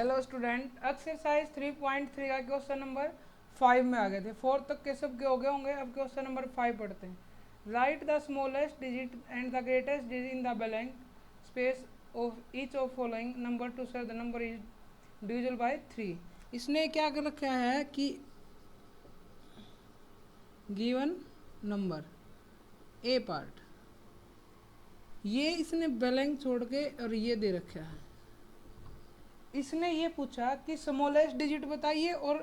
Hello student, exercise 3.3 का question number 5 में आ गए थे। 4 तक के सब के हो गए होंगे। अब क्वेश्चन नंबर 5 पढ़ते हैं। Right the smallest digit and the greatest digit in the blank space of each of following number two sir the number is divisible by 3। इसने क्या कर रखा है कि गिवन नंबर ए पार्ट, ये इसने ब्लैंक छोड़ के और ये दे रखा है। इसने ये पूछा कि स्मॉलेस्ट डिजिट बताइए और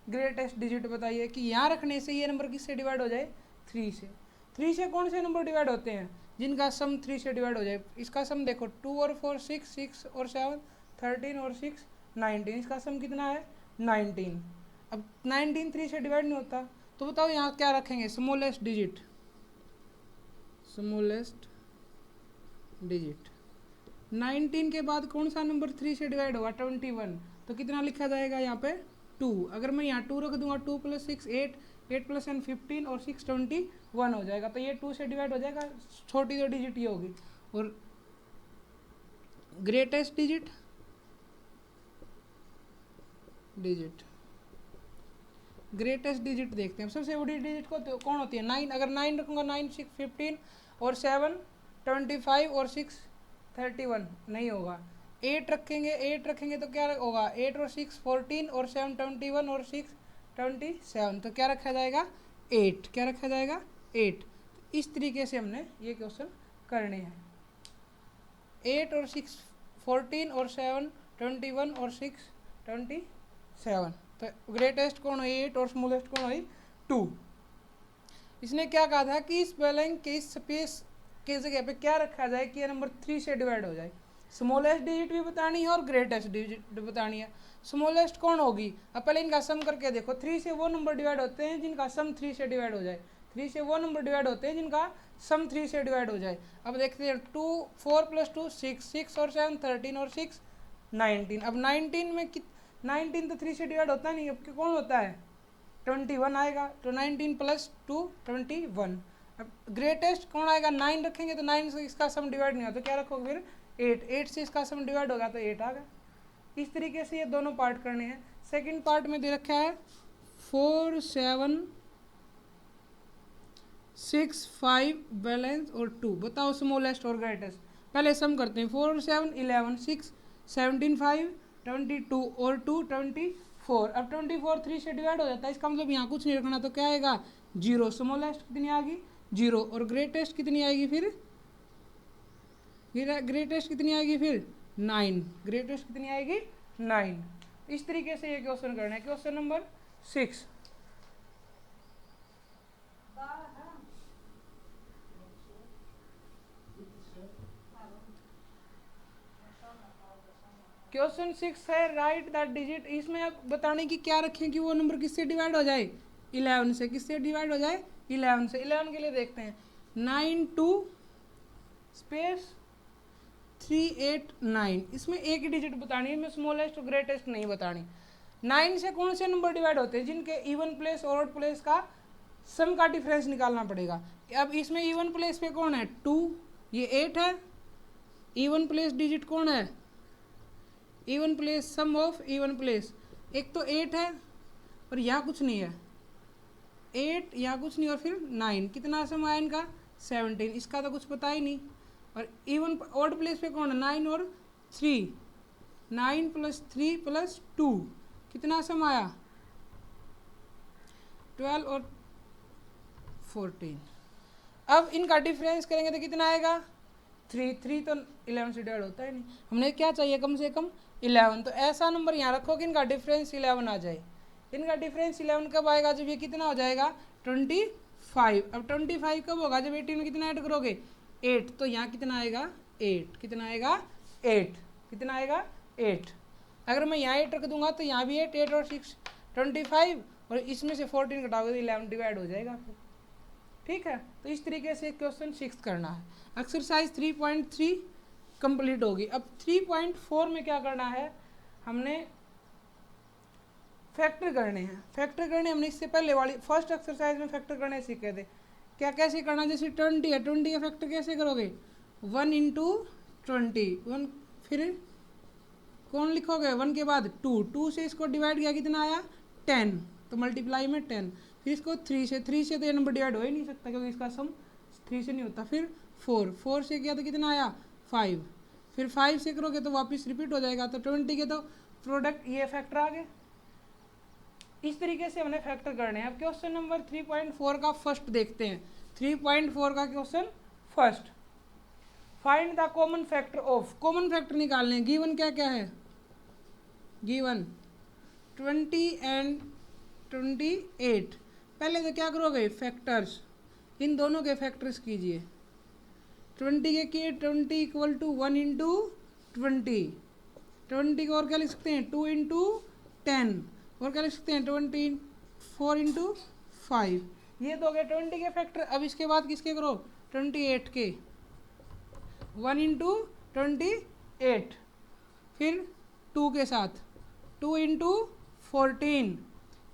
ग्रेटेस्ट डिजिट बताइए कि यहाँ रखने से ये नंबर किससे डिवाइड हो जाए, 3 से। 3 से कौन से नंबर डिवाइड होते हैं, जिनका सम 3 से डिवाइड हो जाए। इसका सम देखो 2 और 4 6, 6 और 7 13 और 6 19। इसका सम कितना है, 19। अब 19 3 से डिवाइड नहीं होता, तो बताओ यहाँ क्या रखेंगे, स्मॉलेस्ट डिजिट। स्मॉलेस्ट डिजिट 19 के बाद कौन सा नंबर 3 से डिवाइड होगा, 21। तो कितना लिखा जाएगा यहाँ पे, 2। अगर मैं यहाँ 2 रख दूंगा, 2 + 6 8, 8 + 10 15 और 6 21 हो जाएगा। तो ये 2 से डिवाइड हो जाएगा, छोटी जो डिजिट ये होगी। और ग्रेटेस्ट डिजिट ग्रेटेस्ट डिजिट देखते हैं। सबसे बड़ी डिजिट कौन होती है, 9। अगर 9 रखूँगा, 9 6 15 और 7 25 और 6 31 नहीं होगा। 8 रखेंगे तो क्या होगा, 8 और 6 14 और 7 21 और 6 27। तो क्या रखा जाएगा, 8। क्या रखा जाएगा, 8। इस तरीके से हमने ये क्वेश्चन करने हैं। 8 और 6 14 और 7 21 और 6 27। तो ग्रेटेस्ट कौन हुई, 8 और स्मॉलेस्ट कौन हुई, 2। इसने क्या कहा था कि इस ब्लैंक के स्पेस के जगह पे क्या रखा जाए कि ये नंबर 3 से डिवाइड हो जाए। स्मॉलेस्ट डिजिट भी बतानी है और ग्रेटेस्ट डिजिट बतानी है। स्मॉलेस्ट कौन होगी, अब पहले इनका सम करके देखो। 3 से वो नंबर डिवाइड होते हैं जिनका सम 3 से डिवाइड हो जाए। 3 से वो नंबर डिवाइड होते हैं जिनका सम 3 से डिवाइड हो जाए। अब देखते हैं 2 4 + 2 6, 6 और 7 13 और 6 19। अब 19 में 19 तो 3 से डिवाइड होता नहीं, अब कौन होता है, 21 आएगा। तो 19 + 2 21। अब ग्रेटेस्ट कौन आएगा, 9 रखेंगे तो 9 से इसका सम डिवाइड नहीं होता, तो क्या रखोगे फिर, 8। 8 से इसका सम डिवाइड होगा तो 8 आ गया। इस तरीके से ये दोनों पार्ट करने हैं। सेकंड पार्ट में दे रखा है 4 7 6 5 बैलेंस और 2। बताओ स्मॉलेस्ट और ग्रेटेस्ट। पहले सम करते हैं। 4 7 11 6 17 5 22 और 2 24। अब 24 3 से डिवाइड हो जाता है, इसका मतलब यहाँ कुछ नहीं रखना, तो क्या आएगा, 0। स्मॉलेस्ट कितनी आ गई, 0। और ग्रेटेस्ट कितनी आएगी फिर, ग्रेटेस्ट कितनी आएगी फिर, 9। ग्रेटेस्ट कितनी आएगी, 9। इस तरीके से ये क्वेश्चन करना है। Question number 6। क्वेश्चन 6 है राइट दैट डिजिट। इसमें अब बताने की क्या रखें कि वो नंबर किससे डिवाइड हो जाए, 11 से। किससे डिवाइड हो जाए, 11 से। 11 के लिए देखते हैं 9 2 स्पेस 3 8 9। इसमें एक ही डिजिट बतानी है, मैं स्मॉलेस्ट और ग्रेटेस्ट नहीं बतानी। 9 से कौन से नंबर डिवाइड होते हैं, जिनके इवन प्लेस और ऑड प्लेस का सम का डिफरेंस निकालना पड़ेगा। अब इसमें इवन प्लेस पे कौन है, 2, ये 8 है। इवन प्लेस डिजिट कौन है, even place, sum of even place. एक तो 8 है और यहाँ कुछ नहीं है, 8 यहाँ कुछ नहीं और फिर 9। कितना सम आया इनका, 17। इसका तो कुछ पता ही नहीं। और इवन ऑड प्लेस पे कौन है, 9 और 3। 9 + 3 + 2 कितना सम आया, 12 और 14। अब इनका डिफरेंस करेंगे तो कितना आएगा, 3। 3 तो 11 से डिवाइड होता है नहीं। हमने क्या चाहिए, कम से कम 11। तो ऐसा नंबर यहाँ रखो कि इनका डिफरेंस 11 आ जाए। इनका डिफरेंस 11 कब आएगा, जब ये कितना हो जाएगा, 25। अब 25 कब होगा, जब 18 में कितना ऐड करोगे, 8। तो यहाँ कितना आएगा, 8। कितना आएगा, 8। कितना आएगा, 8। अगर मैं यहाँ 8 रख दूंगा तो यहाँ भी 8, 8 और 6 25 और इसमें से 14 घटाओगे तो 11 डिवाइड हो जाएगा फिर। ठीक है, तो इस तरीके से क्वेश्चन 6 करना है। एक्सरसाइज 3.3 कंप्लीट होगी। अब 3.4 में क्या करना है, हमने फैक्टर करने हैं। फैक्टर करने हमने इससे पहले वाली फर्स्ट एक्सरसाइज में फैक्टर करने सीखे थे। क्या कैसे करना, जैसे 20 है, 20 का फैक्टर कैसे करोगे, 1 × 20 1, फिर कौन लिखोगे, 1 के बाद 2, 2 से इसको डिवाइड किया कितना आया 10, तो मल्टीप्लाई में 10, फिर इसको 3 से, 3 से तो ये नंबर डिवाइड हो ही नहीं सकता क्योंकि इसका सम 3 से नहीं होता, फिर 4, 4 से किया तो कितना आया 5, फिर 5 से करोगे तो वापस रिपीट हो जाएगा, तो 20 के तो प्रोडक्ट ये फैक्टर आ गए। इस तरीके से हमने फैक्टर करने हैं। अब क्वेश्चन नंबर 3.4 का फर्स्ट देखते हैं। 3.4 का question first, find the common factor of, common factor निकालने हैं। गिवन क्या क्या है, गिवन 20 एंड 28। पहले तो क्या करोगे, फैक्टर्स, इन दोनों के फैक्टर्स कीजिए। 20 के किए 20 इक्वल टू 1 इंटू 20 को और क्या लिख सकते हैं 2 इंटू 10, और क्या लिख सकते हैं 24 इंटू 5, ये तो हो गए 20 के फैक्टर। अब इसके बाद किसके करो 28 के, 1 इंटू 28, फिर 2 के साथ 2 इंटू 14,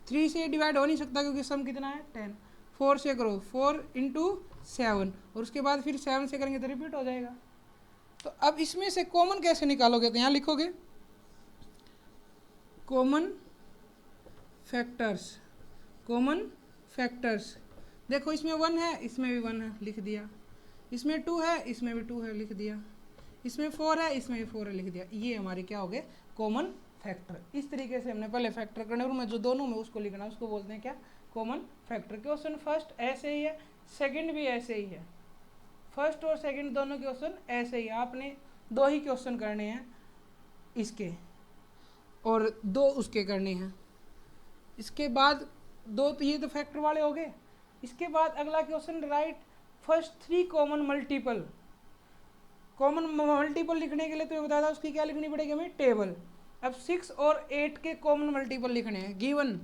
3 से डिवाइड हो नहीं सकता क्योंकि सम कितना है 10, 4 से करो 4 इंटू 7, और उसके बाद फिर 7 से करेंगे तो रिपीट हो जाएगा। तो अब इसमें से कॉमन कैसे निकालोगे, तो यहाँ लिखोगे कॉमन फैक्टर्स, कॉमन फैक्टर्स। देखो इसमें 1 है, इसमें भी 1 है, लिख दिया, इसमें 2 है, इसमें भी 2 है, लिख दिया, इसमें 4 है, इसमें भी 4 है, लिख दिया। ये हमारे क्या हो गए कॉमन फैक्टर। इस तरीके से हमने पहले फैक्टर करने में जो दोनों में उसको लिखना, उसको बोलते हैं क्या कॉमन फैक्टर। क्वेश्चन फर्स्ट ऐसे ही है, सेकंड भी ऐसे ही है, फर्स्ट और सेकंड दोनों क्वेश्चन ऐसे ही है। आपने 2 ही क्वेश्चन करने हैं इसके और 2 उसके करने हैं। इसके बाद 2 तो ये तो फैक्टर वाले हो गए। इसके बाद अगला question right first 3 common multiple. Common multiple लिखने के लिए तो बताया था उसकी क्या लिखनी पड़ेगी हमें टेबल। अब 6 और 8 के कॉमन मल्टीपल लिखने हैं। Given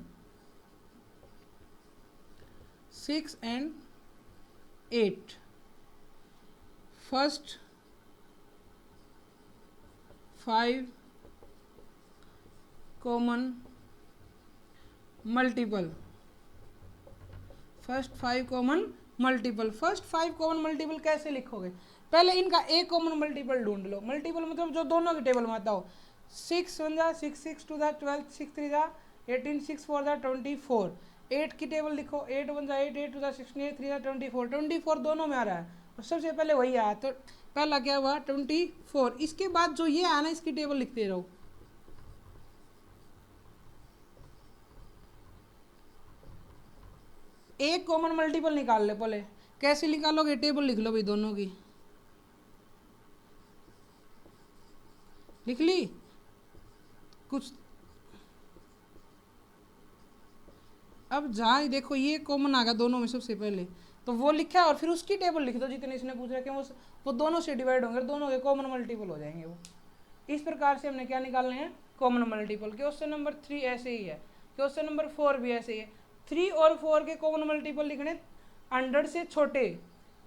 6 and 8, first 5 common multiple, first 5 common multiple. First 5 common multiple कैसे लिखोगे, पहले इनका एक कॉमन मल्टीपल ढूंढ लो। मल्टीपल मतलब जो दोनों की टेबल में आता हो। 6 1 जा 6, 6 2 जा 12, 6 3 जा 18, 6 4 जा 24। 8 की टेबल लिखो, 8 1 जा 8, 8 2 जा 16, 8 3 जा 24। 24 दोनों में आ रहा है और सबसे पहले वही आया, तो पहला क्या हुआ 24। इसके बाद जो ये आया ना इसकी टेबल लिखते रहो। एक कॉमन मल्टीपल निकाल ले पहले। कैसे निकालोगे, टेबल लिख लो भाई दोनों की, लिख ली कुछ। अब जहाँ देखो ये कॉमन आ गया दोनों में सबसे पहले, तो वो लिखा और फिर उसकी टेबल लिख दो जितने इसने पूछ रखे वो दोनों से डिवाइड होंगे, दोनों के कॉमन मल्टीपल हो जाएंगे वो। इस प्रकार से हमने क्या निकालने हैं कॉमन मल्टीपल। क्वेश्चन नंबर 3 ऐसे ही है, क्वेश्चन नंबर 4 भी ऐसे ही है। 3 और 4 के कॉमन मल्टीपल लिखने 100 से छोटे।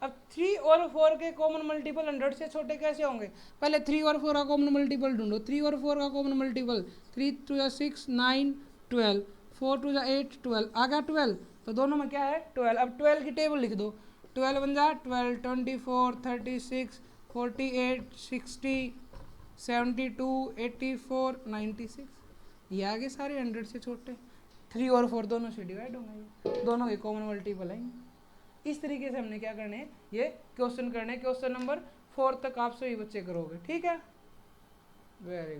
अब 3 और 4 के कॉमन मल्टीपल 100 से छोटे कैसे होंगे, पहले 3 और 4 का कॉमन मल्टीपल ढूंढो। 3 और 4 का कॉमन मल्टीपल 3 2 जा 6 9 12, 4 2 जा 8 12, आ गया 12, तो दोनों में क्या है 12। अब 12 की टेबल लिख दो। 12 1 जा 12, 24 36 48 60 72 84 96, ये आगे सारे 100 से छोटे। 3 और 4 दोनों से डिवाइड होंगे, दोनों के कॉमन मल्टीपल आएंगे। इस तरीके से हमने क्या करने हैं ये क्वेश्चन करने हैं। क्वेश्चन नंबर 4 तक आप सभी बच्चे करोगे, ठीक है, वेरी गुड।